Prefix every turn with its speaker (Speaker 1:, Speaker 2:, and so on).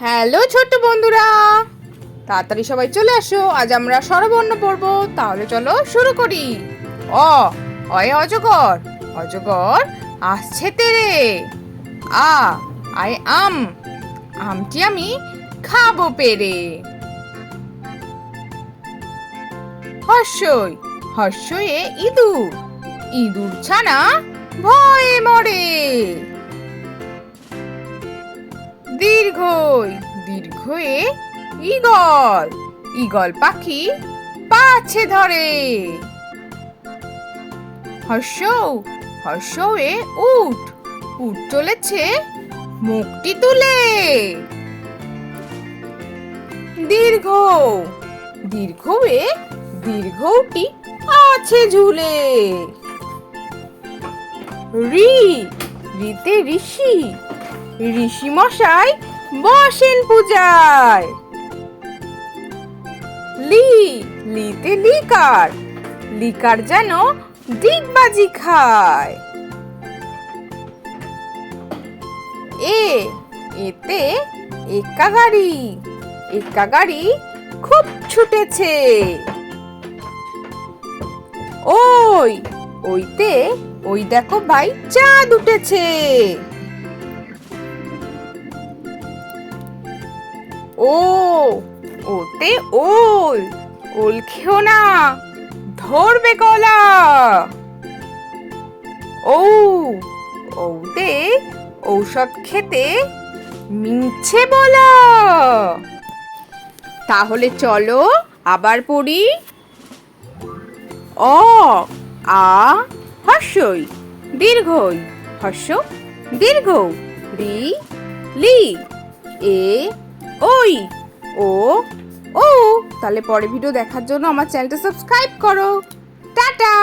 Speaker 1: Hello ছোট্ট বন্ধুরা, তাড়াতাড়ি সবাই চলে আসো। আজ আমরা স্বরবর্ণ পড়ব। তাহলে চলো শুরু করি। অ অয়ে অজগর, অজগর আসছে তেরে। আ আয় আম, আমটি আমি খাবো পেরে। হর্ষই, হর্ষয়ে ইঁদুর, ইঁদুর ছানা ভয়ে মরে। দীর্ঘই, দীর্ঘয়ে ঈগল, ঈগল পাখি পাছে ধরে। হর্ষৌ, হর্ষৌয়ে উট, উট চলেছে মুখটি তুলে। দীর্ঘ, দীর্ঘয়ে দীর্ঘটি আছে ঝুলে। ঋ, ঋতে ঋষি, ঋষি মশাই বসেন পূজায়। লি, লিতে লিকার, লিকার যেন ডিগবাজি খায়। এ, এতে এক্কা গাড়ি, এক্কা গাড়ি খুব ছুটেছে। ওই, ওইতে ওই দেখো ভাই চাঁদ উঠেছে। ও, ওতে ওল, ওল খেও না ধরবে গলা। ও, ওতে ঔষধ খেতে মিছে বলা। তাহলে চলো আবার পড়ি। অ আ হর্ষই, দীর্ঘই, হর্ষ দীর্ঘ। রি, লি, এ ওই, ও ও। তাহলে পরের ভিডিও দেখার জন্য আমার চ্যানেলটা সাবস্ক্রাইব করো। টাটা।